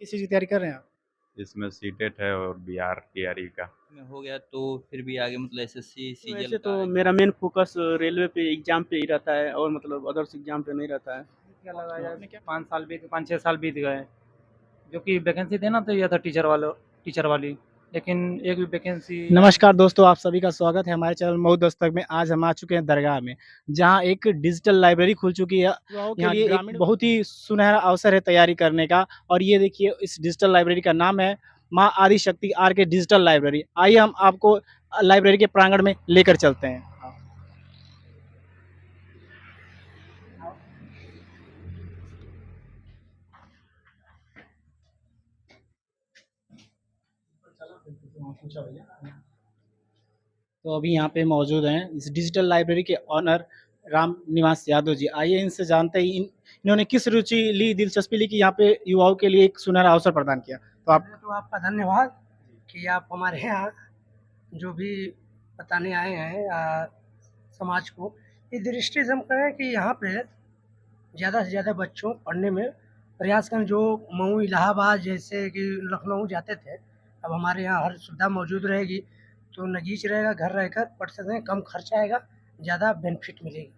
किस चीज़ की तैयारी कर रहे हैं आप? इसमें सीटेट है और बिहार टीआरई का। में हो गया तो फिर भी आगे मतलब एसएससी, सीजीएल वैसे तो का मेरा एग्ज़ाम। मेन फ़ोकस रेलवे पे एग्ज़ाम पे ही रहता है और मतलब अदर्स एग्ज़ाम पे नहीं रहता है। क्या लगा यार, आपने क्या 5 साल बीत 5-6 साल बीत गए, जो कि वैकेंसी देना चाहिए था टीचर वाली, लेकिन एक भी वैकेंसी। नमस्कार दोस्तों, आप सभी का स्वागत है हमारे चैनल मऊ दस्तक में। आज हम आ चुके हैं दरगाह में, जहां एक डिजिटल लाइब्रेरी खुल चुकी है। युवाओं के लिए एक बहुत ही सुनहरा अवसर है तैयारी करने का। और ये देखिए, इस डिजिटल लाइब्रेरी का नाम है माँ आदि शक्ति आर के डिजिटल लाइब्रेरी। आइए हम आपको लाइब्रेरी के प्रांगण में लेकर चलते हैं। तो अभी यहाँ पे मौजूद हैं इस डिजिटल लाइब्रेरी के ऑनर राम निवास यादव जी। आइए इनसे जानते हैं इन्होंने किस रुचि ली, दिलचस्पी ली कि यहाँ पे युवाओं के लिए एक सुनहरा अवसर प्रदान किया। तो आप पहले तो आपका धन्यवाद कि आप हमारे यहाँ जो भी बताने आए हैं समाज को। इस दृष्टि से हम कहें कि यहाँ पे ज़्यादा से ज़्यादा बच्चों पढ़ने में प्रयास करें। जो मऊ, इलाहाबाद जैसे कि लखनऊ जाते थे, अब हमारे यहाँ हर सुविधा मौजूद रहेगी, तो नज़दीक रहेगा, घर रहकर पढ़ सकते हैं, कम खर्च आएगा, ज़्यादा बेनिफिट मिलेगी।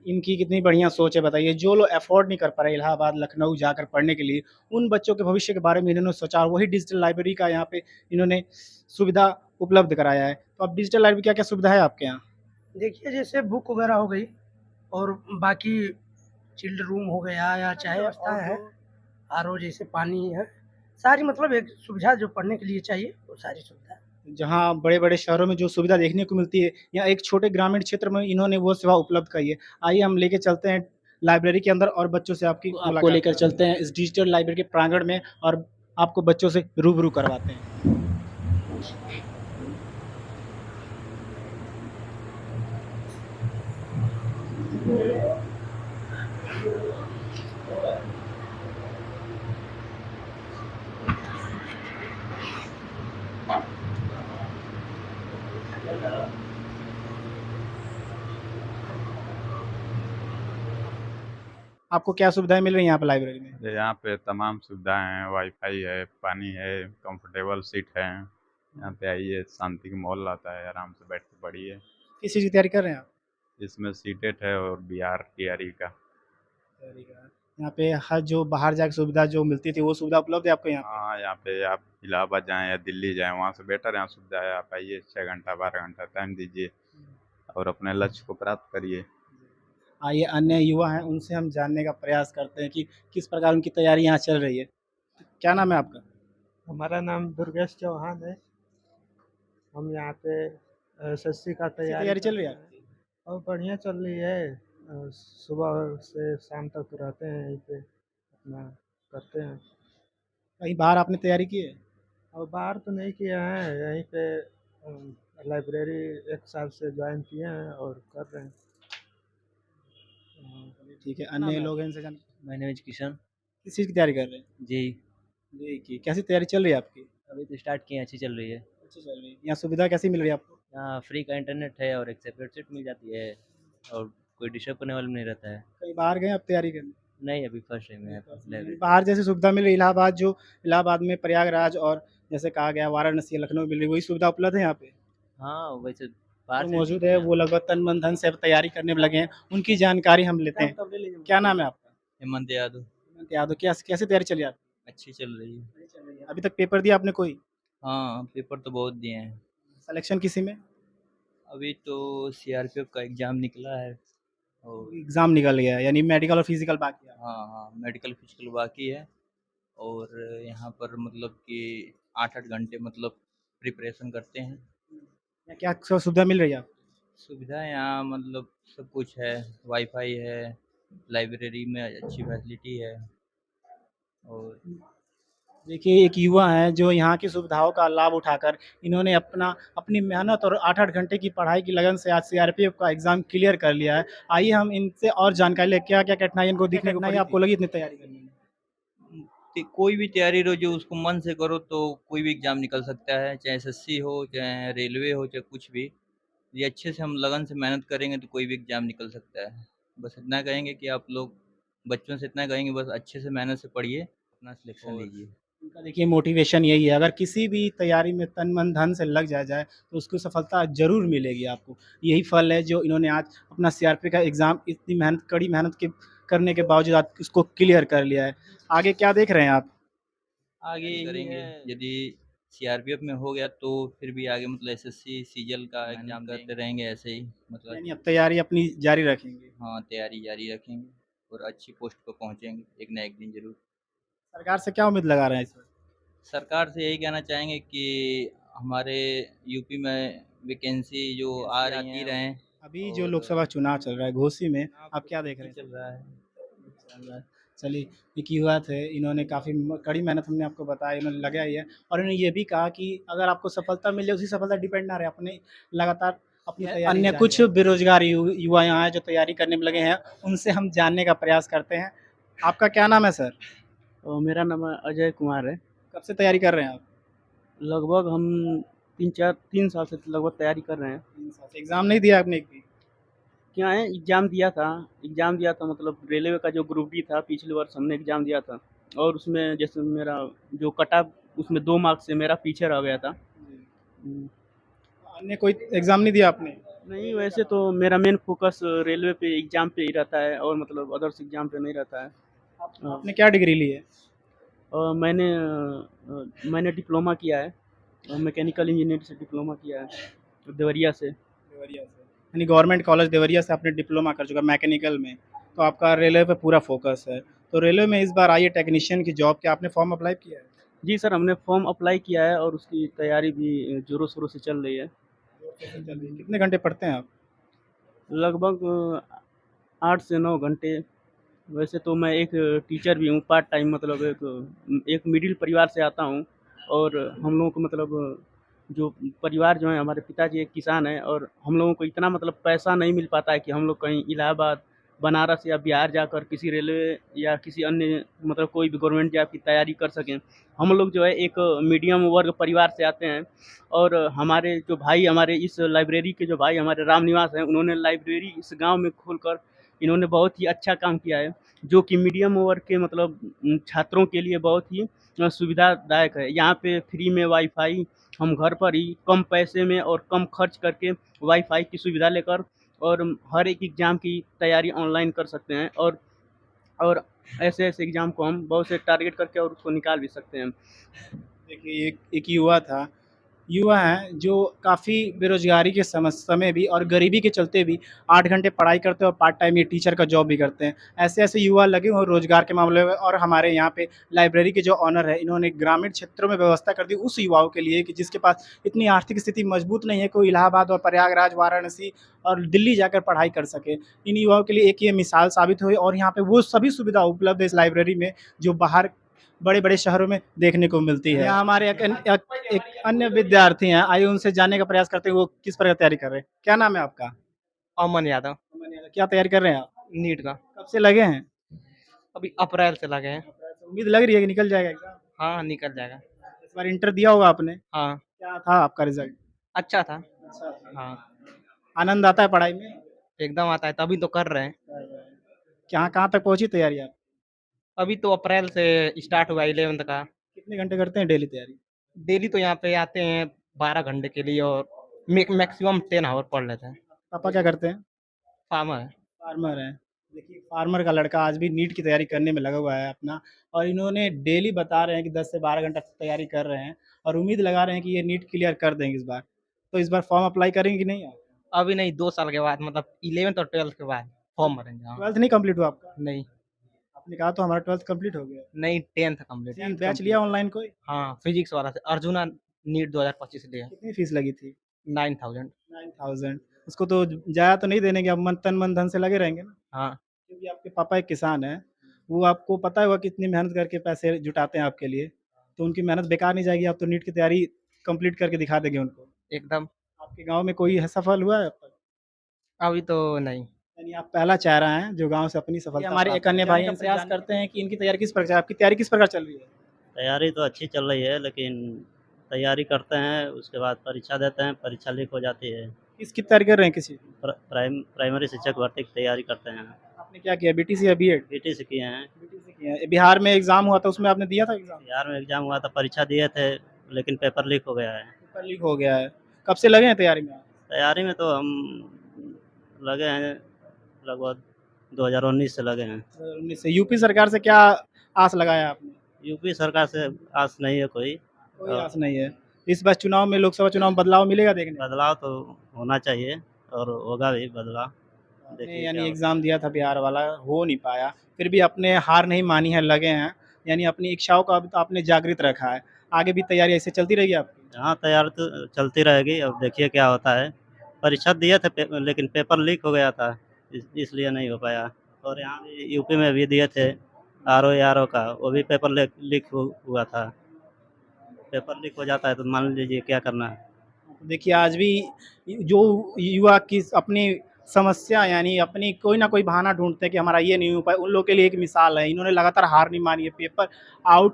इनकी कितनी बढ़िया सोच है, बताइए। जो लोग अफोर्ड नहीं कर पा रहे इलाहाबाद, लखनऊ जाकर पढ़ने के लिए, उन बच्चों के भविष्य के बारे में इन्होंने सोचा और वही डिजिटल लाइब्रेरी का यहाँ पे इन्होंने सुविधा उपलब्ध कराया है। तो अब डिजिटल लाइब्रेरी क्या क्या सुविधा है आपके यहाँ? देखिए, जैसे बुक वगैरह हो गई और बाकी चिल्ड रूम हो गया या चाहे व्यवस्थाएँ हैं, आरओ जैसे पानी है, सारी मतलब एक सुविधा जो पढ़ने के लिए चाहिए, वो सारी सुविधा है। जहाँ बड़े-बड़े शहरों में जो सुविधा देखने को मिलती है, यहाँ एक छोटे ग्रामीण क्षेत्र में इन्होंने वो सेवा उपलब्ध कराई है। आइए हम लेके चलते हैं लाइब्रेरी के अंदर और बच्चों से आपको लेकर चलते हैं इस डिजिटल लाइब्रेरी के प्रांगण में और आपको बच्चों से रूबरू करवाते हैं। आपको क्या सुविधाएँ मिल रही हैं यहाँ पे लाइब्रेरी में? यहाँ पे तमाम सुविधाएं हैं, वाईफाई है, पानी है, कंफर्टेबल सीट है। यहाँ पे आइए, शांति का माहौल आता है, आराम से बैठ के पढ़िए। किस चीज़ की तैयारी कर रहे हैं आप? इसमें सीटेट है और बिहार टीआरई का। यहाँ पे हर जो बाहर जाके सुविधा जो मिलती थी, वो सुविधा उपलब्ध है आपको यहाँ पे? हाँ, यहाँ पे आप इलाहाबाद जाएँ या दिल्ली जाएँ, वहाँ से बेटर यहाँ सुविधा है। आप आइए, 6 घंटा 12 घंटा टाइम दीजिए और अपने लक्ष्य को प्राप्त करिए। आइए अन्य युवा हैं, उनसे हम जानने का प्रयास करते हैं कि किस प्रकार उनकी तैयारी यहाँ चल रही है। क्या नाम है आपका? हमारा नाम दुर्गेश चौहान है। हम यहाँ पे एसएससी का कैसी तैयारी चल रही है आपकी? और बढ़िया चल रही है। सुबह से शाम तक रहते हैं यहीं पे, अपना करते हैं। कहीं बाहर आपने तैयारी की है? और बाहर तो नहीं किए हैं, यहीं पे लाइब्रेरी 1 साल से ज्वाइन किए हैं और कर रहे हैं। ठीक है, अन्य लोग हैं इनसे जान। My name is Kishan. किस चीज़ की तैयारी कर रहे हैं? जी, जी की कैसी तैयारी चल रही है आपकी? अभी तो स्टार्ट किए हैं, अच्छी चल रही है। अच्छी चल रही है। यहाँ सुविधा कैसी मिल रही है आपको? यहाँ फ्री का इंटरनेट है और एक सेपरेट सीट मिल जाती है और कोई डिस्टर्ब करने वाला नहीं रहता है। कहीं बाहर गए आप तैयारी करने? नहीं, अभी फर्स्ट टाइम है लाइब्रेरी। बाहर जैसी सुविधा मिल रही है इलाहाबाद में प्रयागराज और जैसे कहा गया वाराणसी या लखनऊ मिल रही, वही सुविधा उपलब्ध है यहाँ पे? हाँ, वैसे बाहर जो से मौजूद है वो लगभग तन मन धन से अब तैयारी करने में लगे हैं। उनकी जानकारी हम लेते हैं। क्या नाम है आपका? हेमंत यादव। हेमंत यादव। कैसे तैयारी चली आपकी? अच्छी चल रही है। अभी तक पेपर दिया आपने कोई? हाँ, पेपर तो बहुत दिए हैं। सिलेक्शन किसी में? अभी तो सीआरपीएफ का एग्ज़ाम निकला है और एग्ज़ाम निकल गया है, यानी मेडिकल और फिजिकल बाकी है। हाँ, हाँ, मेडिकल फिजिकल बाकी है और यहाँ पर मतलब कि 8-8 घंटे मतलब प्रिपरेशन करते हैं। यहाँ क्या सुविधा मिल रही है आपको? सुविधा यहाँ मतलब सब कुछ है, वाईफाई है, लाइब्रेरी में अच्छी फैसिलिटी है और देखिए, एक युवा हैं जो यहाँ की सुविधाओं का लाभ उठाकर इन्होंने अपनी मेहनत और 8-8 घंटे की पढ़ाई की लगन से आज सीआरपीएफ का एग्ज़ाम क्लियर कर लिया है। आइए हम इनसे और जानकारी लें, क्या-क्या कठिनाई इनको दिखने को पड़ी आपको लगी इतनी तैयारी करने में? कोई भी तैयारी रहो जो उसको मन से करो तो कोई भी एग्ज़ाम निकल सकता है, चाहे एसएससी हो, चाहे रेलवे हो, चाहे कुछ भी। ये अच्छे से हम लगन से मेहनत करेंगे तो कोई भी एग्ज़ाम निकल सकता है। बस इतना कहेंगे कि आप लोग बच्चों से इतना कहेंगे बस अच्छे से मेहनत से पढ़िए, अपना सिलेक्शन और लीजिए। उनका देखिए मोटिवेशन यही है, अगर किसी भी तैयारी में तन, मन, धन से लग जाया जाए, तो उसको सफलता ज़रूर मिलेगी आपको। यही फल है जो इन्होंने आज अपना सीआरपी का एग्ज़ाम इतनी मेहनत कड़ी मेहनत के करने के बावजूद आज उसको क्लियर कर लिया है। आगे क्या देख रहे हैं आप? आगे यही करेंगे है। यदि सीआरपीएफ में हो गया तो फिर भी आगे मतलब एसएससी सीजीएल का एग्जाम करते रहेंगे ऐसे ही मतलब यानी अब तैयारी अपनी जारी रखेंगे। हाँ तैयारी जारी रखेंगे और अच्छी पोस्ट पर पहुंचेंगे एक ना एक दिन जरूर। सरकार से क्या उम्मीद लगा रहे हैं इस वक़्त? सरकार से यही कहना चाहेंगे कि हमारे यूपी में वैकेंसी जो आ रही हैं रहें। अभी जो और लोकसभा चुनाव चल रहा है घोसी में, आप क्या देख रहे हैं? चल रहा है। चल रहा है। चलिए, एक युवा थे, इन्होंने काफ़ी कड़ी मेहनत हमने आपको बताया, इन्होंने लगाई है और इन्होंने ये भी कहा कि अगर आपको सफलता मिल जाए, उसी सफलता डिपेंड ना रहे, अपने लगातार अपनी तैयारी अन्य कुछ बेरोजगार युवा यहाँ हैं जो तैयारी करने में लगे हैं, उनसे हम जानने का प्रयास करते हैं। आपका क्या नाम है सर? और मेरा नाम अजय कुमार है। कब से तैयारी कर रहे हैं आप? लगभग हम 3 साल से लगभग तैयारी कर रहे हैं। 3 साल से। एग्ज़ाम नहीं दिया आपने एक भी? क्या है, एग्ज़ाम दिया था मतलब रेलवे का जो ग्रुप डी था, पिछले वर्ष हमने एग्ज़ाम दिया था और उसमें जैसे मेरा जो कटा उसमें 2 मार्क्स से मेरा पीछे रह गया था। अन्य कोई एग्ज़ाम नहीं दिया आपने? नहीं, वैसे तो मेरा मेन फ़ोकस रेलवे पे एग्ज़ाम पे ही रहता है और मतलब अदर्स एग्ज़ाम पे नहीं रहता है। आपने क्या डिग्री ली है? मैंने डिप्लोमा किया है, मैकेनिकल इंजीनियरिंग से डिप्लोमा किया है, देवरिया से। देवरिया से। यानी गवर्नमेंट कॉलेज देवरिया से आपने डिप्लोमा कर चुका मैकेनिकल में, तो आपका रेलवे पे पूरा फ़ोकस है। तो रेलवे में इस बार आई है टेक्नीशियन की जॉब, क्या आपने फॉर्म अप्लाई किया है? जी सर, हमने फॉर्म अप्लाई किया है और उसकी तैयारी भी ज़ोरों-शोरों से चल रही है। कितने घंटे पढ़ते हैं आप? लगभग 8 से 9 घंटे। वैसे तो मैं एक टीचर भी हूँ, पार्ट टाइम मतलब एक मिडिल परिवार से आता हूँ और हम लोगों को मतलब जो परिवार जो है हमारे पिताजी एक किसान हैं और हम लोगों को इतना मतलब पैसा नहीं मिल पाता है कि हम लोग कहीं इलाहाबाद, बनारस या बिहार जाकर किसी रेलवे या किसी अन्य मतलब कोई भी गवर्नमेंट जॉब की तैयारी कर सकें। हम लोग जो है एक मीडियम वर्ग परिवार से आते हैं और हमारे इस लाइब्रेरी के जो भाई हमारे रामनिवास हैं, उन्होंने लाइब्रेरी इस गाँव में खोलकर इन्होंने बहुत ही अच्छा काम किया है, जो कि मीडियम वर्ग के मतलब छात्रों के लिए बहुत ही सुविधादायक है। यहाँ पे फ्री में वाईफ़ाई हम घर पर ही कम पैसे में और कम खर्च करके वाईफ़ाई की सुविधा लेकर और हर एक एग्ज़ाम की तैयारी ऑनलाइन कर सकते हैं और ऐसे-ऐसे एग्ज़ाम को हम बहुत से टारगेट करके और उसको निकाल भी सकते हैं। देखिए एक युवा हैं जो काफ़ी बेरोज़गारी के समय भी और गरीबी के चलते भी 8 घंटे पढ़ाई करते हैं और पार्ट टाइम ये टीचर का जॉब भी करते हैं। ऐसे-ऐसे युवा लगे हुए हैं रोज़गार के मामले में और हमारे यहाँ पे लाइब्रेरी के जो ऑनर है, इन्होंने ग्रामीण क्षेत्रों में व्यवस्था कर दी उस युवाओं के लिए कि जिसके पास इतनी आर्थिक स्थिति मजबूत नहीं है, कोई इलाहाबाद और प्रयागराज, वाराणसी और दिल्ली जाकर पढ़ाई कर सके। इन युवाओं के लिए एक ये मिसाल साबित हुई और यहाँ पे वो सभी सुविधा उपलब्ध है इस लाइब्रेरी में, जो बाहर बड़े-बड़े शहरों में देखने को मिलती है। यहाँ हमारे एक अन्य विद्यार्थी हैं, आइए उनसे जानने का प्रयास करते हैं वो किस प्रकार तैयारी कर रहे हैं। क्या नाम है आपका? अमन यादव। अमन यादव। क्या तैयारी कर रहे हैं आप? नीट का कब से लगे हैं? अभी अप्रैल से लगे हैं। उम्मीद लग रही है कि निकल जाएगा एग्ज़ाम? हाँ, निकल जाएगा। इस बार इंटर दिया होगा आपने? हाँ, क्या था आपका रिज़ल्ट? अच्छा था। अच्छा था। हाँ, आनंद आता है पढ़ाई में? एकदम आता है तभी तो कर रहे हैं। कहाँ तक पहुँची तैयारी आप? अभी तो अप्रैल से स्टार्ट हुआ 11th का। कितने घंटे करते हैं डेली तैयारी? डेली तो यहाँ पे आते हैं 12 घंटे के लिए और मैक्सिमम 10 आवर पढ़ लेते हैं। पापा क्या करते हैं? फार्मर है। फार्मर हैं। देखिए फार्मर का लड़का आज भी नीट की तैयारी करने में लगा हुआ है अपना और इन्होंने डेली बता रहे हैं कि 10 से 12 घंटा तैयारी कर रहे हैं और उम्मीद लगा रहे हैं कि ये नीट क्लियर कर देंगे इस बार। तो इस बार फॉर्म अप्लाई करेंगे कि नहीं आप? अभी नहीं 2 साल के बाद मतलब 11th और 12th के बाद फॉर्म भरेंगे। हाँ, 12th नहीं कंप्लीट हुआ आपका? नहीं, आपने कहा तो हमारा 12th कंप्लीट हो गया। नहीं 10th कंप्लीट। बैच लिया ऑनलाइन कोई? हाँ, फिजिक्स वाला से अर्जुना नीट 2025 लिया। कितनी फीस लगी थी? 9000। 9000 उसको तो जाया तो नहीं देने के, अब मन धन से लगे रहेंगे ना? हाँ, क्योंकि आपके पापा एक किसान हैं, वो आपको पता होगा कितनी मेहनत करके पैसे जुटाते हैं आपके लिए, तो उनकी मेहनत बेकार नहीं जाएगी, आप तो नीट की तैयारी कंप्लीट करके दिखा देंगे उनको। एकदम। आपके गाँव में कोई है सफल हुआ है अब तक? अभी तो नहीं। यानी आप पहला चेहरा हैं जो गाँव से अपनी सफलता हमारे एक अन्य भाई हैं, प्रयास करते हैं कि इनकी तैयारी किस प्रकार आपकी तैयारी किस प्रकार चल रही है? तैयारी तो अच्छी चल रही है, लेकिन तैयारी करते हैं, उसके बाद परीक्षा देते हैं, परीक्षा लीक हो जाती है। किसकी तैयारी कर रहे हैं किसी? प्राइमरी शिक्षक भर्ती की तैयारी करते हैं। आपने क्या किया बीटीसी या बीएड? बीटीसी किए हैं। बीटीसी किए हैं। बिहार में एग्ज़ाम हुआ था, उसमें आपने दिया था एग्ज़ाम? बिहार में एग्ज़ाम हुआ था, परीक्षा दिए थे, लेकिन पेपर लीक हो गया है। पेपर लीक हो गया है। कब से लगे हैं तैयारी में आप? तैयारी में तो हम लगे हैं लगभग 2019 से लगे हैं। 2019 से। यूपी सरकार से क्या आस लगाया आपने? यूपी सरकार से आस नहीं है कोई। कोई आस नहीं है। इस बार चुनाव में, लोकसभा चुनाव में बदलाव मिलेगा देखने को? बदलाव तो होना चाहिए और होगा भी बदलाव। आपने देखिए यानी क्या होता एग्ज़ाम दिया था बिहार वाला, हो नहीं पाया, फिर भी आपने हार नहीं मानी है, लगे हैं, यानी अपनी इच्छाओं को अभी तो आपने जागृत रखा है। आगे भी तैयारी ऐसे चलती रहेगी आपकी? है। हाँ, तैयारी तो चलती रहेगी, अब देखिए क्या होता है। परीक्षा दिए थे लेकिन पेपर लीक हो गया था, इसलिए नहीं हो पाया। और यहाँ भी यूपी में भी दिए थे आरओ का, वो भी पेपर लीक हुआ था। पेपर लीक हो जाता है तो मान लीजिए क्या करना है। देखिए आज भी जो युवा की अपनी समस्या, यानी अपनी कोई ना कोई बहाना ढूँढते हैं कि हमारा ये नहीं हो पाया, उन लोगों के लिए एक मिसाल है। इन्होंने लगातार हार नहीं मानी है। पेपर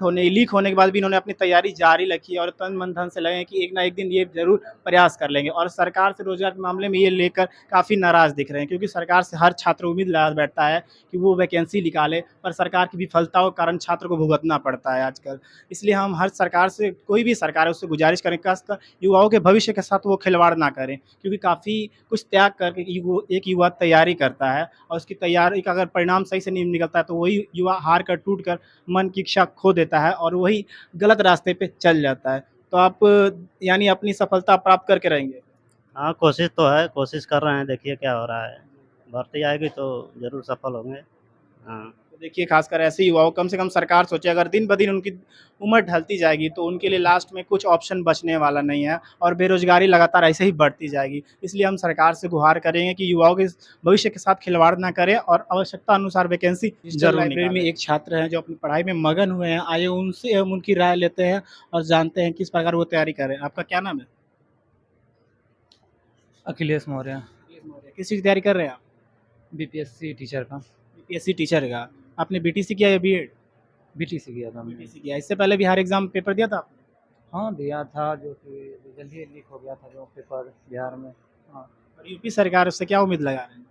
लीक होने के बाद भी इन्होंने अपनी तैयारी जारी रखी है और तन मन धन से लगे हैं कि एक ना एक दिन ये ज़रूर प्रयास कर लेंगे। और सरकार से रोज़गार के मामले में ये लेकर काफ़ी नाराज़ दिख रहे हैं, क्योंकि सरकार से हर छात्र उम्मीद लगा बैठता है कि वो वैकेंसी निकाले, पर सरकार की विफलताओं के कारण छात्र को भुगतना पड़ता है आजकल। इसलिए हम हर सरकार से, कोई भी सरकार है, उससे गुजारिश करें खासकर युवाओं के भविष्य के साथ वो खिलवाड़ ना करें, क्योंकि काफ़ी कुछ त्याग करके एक युवा तैयारी करता है और उसकी तैयारी का अगर परिणाम सही से नहीं निकलता है तो वही युवा हार कर, टूट कर मन की इच्छा खो देता है और वही गलत रास्ते पे चल जाता है। तो आप यानी अपनी सफलता प्राप्त करके रहेंगे? हाँ, कोशिश तो है, कोशिश कर रहे हैं, देखिए क्या हो रहा है। भर्ती आएगी तो ज़रूर सफल होंगे। हाँ। तो देखिए खासकर ऐसे युवाओं, कम से कम सरकार सोचे, अगर दिन ब दिन उनकी उम्र ढलती जाएगी तो उनके लिए लास्ट में कुछ ऑप्शन बचने वाला नहीं है और बेरोज़गारी लगातार ऐसे ही बढ़ती जाएगी। इसलिए हम सरकार से गुहार करेंगे कि युवाओं के भविष्य के साथ खिलवाड़ ना करें और आवश्यकता अनुसार वैकेंसी ज़रूर लाइब्रेरी में एक छात्र हैं जो अपनी पढ़ाई में मगन हुए हैं। आइए उनसे हम उनकी राय लेते हैं और जानते हैं किस प्रकार वो तैयारी कर रहे हैं। आपका क्या नाम है? अखिलेश मौर्य, किस चीज़ की तैयारी कर रहे हैं आप? बीपीएससी टीचर का। बीपीएससी टीचर का। आपने बीटीसी किया या बीएड? बीटीसी किया था मैंने। बीटीसी किया। इससे पहले बिहार एग्ज़ाम पेपर दिया था आपने? हाँ, दिया था, जो कि जल्दी लीक हो गया था जो पेपर बिहार में। हाँ, और यूपी सरकार उससे क्या उम्मीद लगा रहे हैं?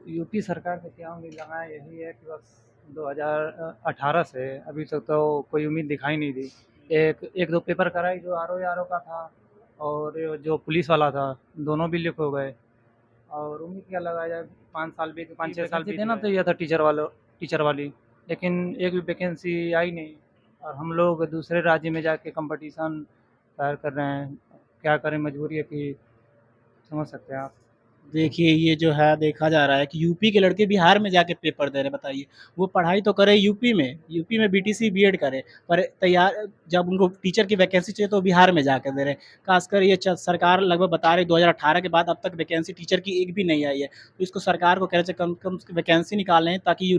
यूपी सरकार से क्या उम्मीद लगाए, यही है कि बस 2018 से अभी तक तो कोई उम्मीद दिखाई नहीं दी। एक दो पेपर कराई जो आरओ का था और जो पुलिस वाला था, दोनों भी लीक हो गए। और उम्मीद क्या लगाया जाए, 5 साल बीत 5-6 साल बीत देना चाहिए था टीचर वाली, लेकिन एक भी वैकेंसी आई नहीं और हम लोग दूसरे राज्य में जाके कंपटीशन तैयार कर रहे हैं। क्या करें, मजबूरी है कि समझ सकते हैं आप। देखिए ये जो है देखा जा रहा है कि यूपी के लड़के बिहार में जाके पेपर दे रहे हैं, बताइए। वो पढ़ाई तो करे यूपी में बीटीसी बीएड करे, पर तैयार जब उनको टीचर की वैकेंसी चाहिए तो बिहार में जाकर दे रहे हैं। खासकर ये सरकार लगभग बता रही 2018 के बाद अब तक वैकेंसी टीचर की एक भी नहीं आई है। तो इसको सरकार को कहना चाहिए कम से कम वैकेंसी निकालें, ताकि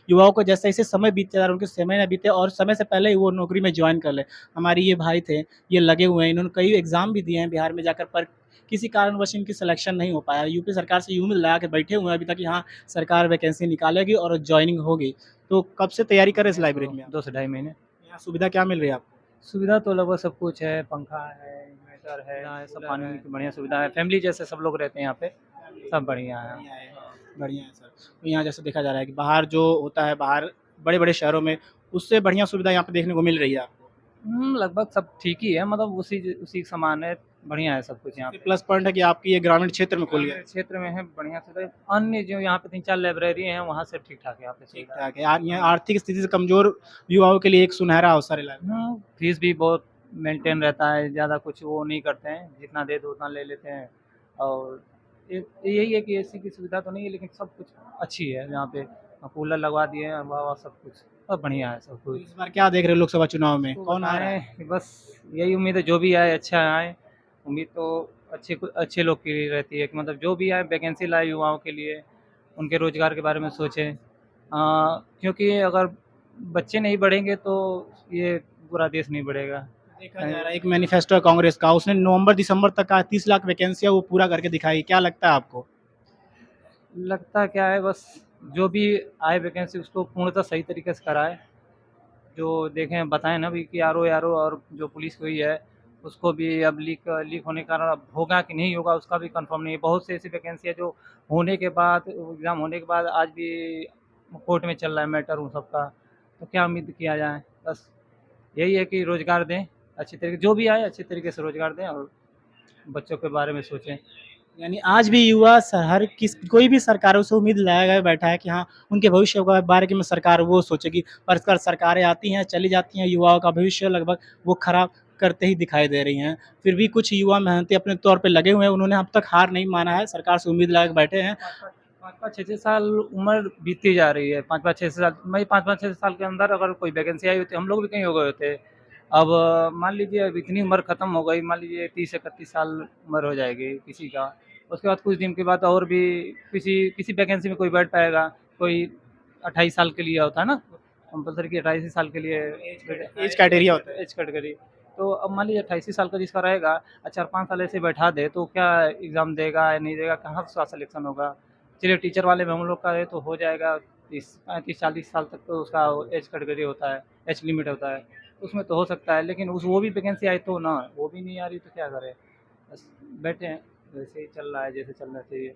युवाओं को जैसे जैसे समय बीतते जा रहा है उनके समय ना बीते और समय से पहले ही वो नौकरी में ज्वाइन कर ले। हमारे ये भाई थे, ये लगे हुए हैं, इन्होंने कई एग्ज़ाम भी दिए हैं बिहार में जाकर, पर किसी कारणवश इनकी सिलेक्शन नहीं हो पाया। यूपी सरकार से ये उम्मीद लगा के बैठे हुए हैं अभी तक कि हाँ, सरकार वैकेंसी निकालेगी और जॉइनिंग होगी। तो कब से तैयारी कर रहे हैं इस लाइब्रेरी में आप? 2 से ढाई महीने। यहाँ सुविधा क्या मिल रही है आपको? सुविधा तो लगभग सब कुछ है, पंखा है, इन्वर्टर है, सब पानी की बढ़िया सुविधा है। फैमिली जैसे सब लोग रहते हैं यहाँ पे, सब बढ़िया है। बढ़िया है सर। तो यहाँ जैसे देखा जा रहा है कि बाहर जो होता है, बाहर बड़े-बड़े शहरों में, उससे बढ़िया सुविधा यहाँ पे देखने को मिल रही है आपको? लगभग सब ठीक ही है, मतलब उसी समान है, बढ़िया है सब कुछ यहाँ पे। प्लस पॉइंट है कि आपकी ये ग्रामीण क्षेत्र में खुल गया है। क्षेत्र में है, बढ़िया से। अन्य जो यहाँ पे 3-4 लाइब्रेरी हैं, वहाँ से ठीक-ठाक है यहाँ पे सुविधा। ठीक-ठाक है। यहाँ आर्थिक स्थिति से कमज़ोर युवाओं के लिए एक सुनहरा अवसर है लाइब्रेरी। फीस भी बहुत मेंटेन रहता है, ज़्यादा कुछ वो नहीं करते हैं, जितना दे दो उतना ले लेते हैं। और यही है कि एसी की सुविधा तो नहीं है, लेकिन सब कुछ अच्छी है यहाँ पे। कूलर लगवा दिए हैं, वाह सब कुछ सब बढ़िया है सब कुछ। इस बार क्या देख रहे हो लोकसभा चुनाव में, कौन आ रहा है? बस यही उम्मीद है, जो भी आए अच्छा आए। उम्मीद तो अच्छे लोग की रहती है कि मतलब जो भी आए वैकेंसी लाए युवाओं के लिए, उनके रोज़गार के बारे में सोचें। क्योंकि अगर बच्चे नहीं बढ़ेंगे तो ये पूरा देश नहीं बढ़ेगा। देखा जा रहा है एक मैनिफेस्टो है कांग्रेस का, उसने नवंबर-दिसंबर तक का 30 लाख वैकेंसियाँ वो पूरा करके दिखाई। क्या लगता है आपको? लगता क्या है, बस जो भी आए वैकेंसी उसको पूर्णतः सही तरीके से कराए। जो देखें बताएं ना भी कि आरओ और जो पुलिस हुई है उसको भी अब लीक होने के कारण अब होगा कि नहीं होगा उसका भी कंफर्म नहीं है। बहुत से ऐसी वैकेंसी है जो होने के बाद, एग्ज़ाम होने के बाद आज भी कोर्ट में चल रहा है मैटर उन सबका। तो क्या उम्मीद किया जाए। बस यही है कि रोज़गार दें अच्छी तरीके, जो भी आए अच्छी तरीके से रोज़गार दें और बच्चों के बारे में सोचें। यानी आज भी युवा हर किस कोई भी सरकारों से उम्मीद लगाए बैठा है कि हाँ, उनके भविष्य के बारे में सरकार वो सोचेगी, पर सरकारें आती हैं चली जाती हैं, युवाओं का भविष्य लगभग वो खराब करते ही दिखाई दे रही हैं। फिर भी कुछ युवा मेहनती अपने तौर पे लगे हुए हैं, उन्होंने अब तक हार नहीं माना है, सरकार से उम्मीद लगा के बैठे हैं। 5-5, 6-6 साल उम्र बीतती जा रही है, 5-5, 6 साल, मैं 5-5, 6 साल के अंदर अगर कोई वैकेंसी आई होती, हम लोग भी कहीं हो गए होते। अब मान लीजिए अब इतनी उम्र ख़त्म हो गई, मान लीजिए 30-31 साल उम्र हो जाएगी किसी का, उसके बाद कुछ दिन के बाद और भी किसी वैकेंसी में कोई बैठ पाएगा, कोई 28 साल के लिए होता है ना, कंपल्सरी कि 28 साल के लिए एज क्राइटेरिया होता है। Age category. तो अब मान लीजिए 28 साल का जिसका रहेगा, 4-5 साल ऐसे बैठा दे तो क्या एग्ज़ाम देगा या नहीं देगा, कहाँ से उसका सिलेक्शन होगा। चलिए टीचर वाले में हम लोग का है तो हो जाएगा, 35-40 साल तक तो उसका एज कैटेगरी होता है, एज लिमिट होता है, उसमें तो हो सकता है। लेकिन वो भी वैकेंसी आई तो ना, वो भी नहीं आ रही तो क्या करें, बस बैठे हैं, वैसे ही चल रहा है जैसे चलना चाहिए।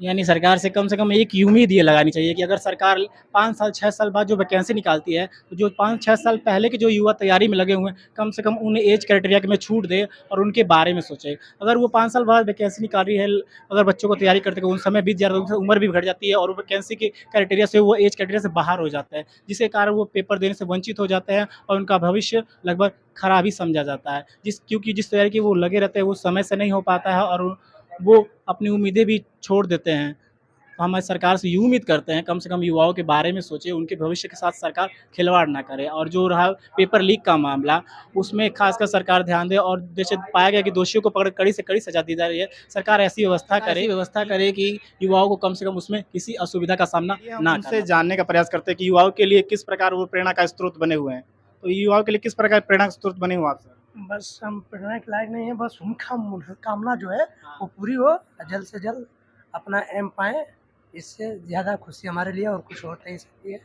यानी सरकार से कम एक उम्मीद ये लगानी चाहिए कि अगर सरकार 5 साल 6 साल बाद जो वैकेंसी निकालती है, तो जो 5-6 साल पहले के जो युवा तैयारी में लगे हुए हैं, कम से कम उन्हें एज क्राइटेरिया में छूट दे और उनके बारे में सोचे। अगर वो 5 साल बाद वैकेंसी निकाल रही है, अगर बच्चों को तैयारी करते उन समय बीत जा रहा है, उनकी उम्र भी घट जाती है और वैकेंसी के क्राइटेरिया से वो एज क्राइटेरिया से बाहर हो जाता है, जिसके कारण वो पेपर देने से वंचित हो जाते हैं और उनका भविष्य लगभग खराब ही समझा जाता है। क्योंकि जिस तैयारी की वो लगे रहते हैं, वो समय से नहीं हो पाता है और वो अपनी उम्मीदें भी छोड़ देते हैं। तो हम सरकार से ये उम्मीद करते हैं कम से कम युवाओं के बारे में सोचे, उनके भविष्य के साथ सरकार खिलवाड़ ना करे। और जो रहा पेपर लीक का मामला, उसमें खासकर सरकार ध्यान दे और जैसे पाया गया कि दोषियों को पकड़ कड़ी से कड़ी सज़ा दी जा रही है, सरकार ऐसी व्यवस्था करे कि युवाओं को कम से कम उसमें किसी असुविधा का सामना ना उनसे जानने का प्रयास करते हैं कि युवाओं के लिए किस प्रकार वो प्रेरणा का स्रोत बने हुए हैं। तो युवाओं के लिए किस प्रकार प्रेरणा का स्रोत बने हुए आप सर? बस हम प्रेरणा के लायक नहीं है, बस उनका मनोकामना जो है वो पूरी हो, जल्द से जल्द अपना एम पाएँ, इससे ज़्यादा खुशी हमारे लिए और कुछ हो नहीं सकती है।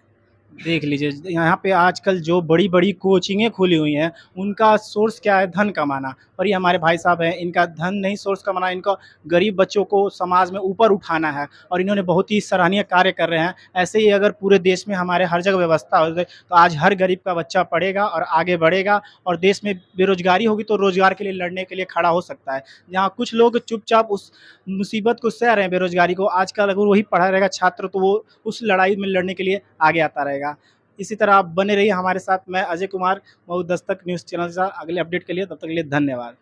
देख लीजिए यहाँ पे आजकल जो बड़ी-बड़ी कोचिंगें खुली हुई हैं, उनका सोर्स क्या है? धन कमाना। और ये हमारे भाई साहब हैं, इनका धन नहीं सोर्स कमाना, इनका गरीब बच्चों को समाज में ऊपर उठाना है और इन्होंने बहुत ही सराहनीय कार्य कर रहे हैं। ऐसे ही अगर पूरे देश में हमारे हर जगह व्यवस्था हो जाए, तो आज हर गरीब का बच्चा पढ़ेगा और आगे बढ़ेगा और देश में बेरोज़गारी होगी तो रोज़गार के लिए लड़ने के लिए खड़ा हो सकता है। जहाँ कुछ लोग चुपचाप उस मुसीबत को सह रहे हैं बेरोज़गारी को, आजकल अगर वही पढ़ा रहेगा छात्र तो वो उस लड़ाई में लड़ने के लिए आगे आता रहेगा। इसी तरह आप बने रहिए हमारे साथ। मैं अजय कुमार, मऊ दस्तक न्यूज़ चैनल से अगले अपडेट के लिए, तब तक के लिए धन्यवाद।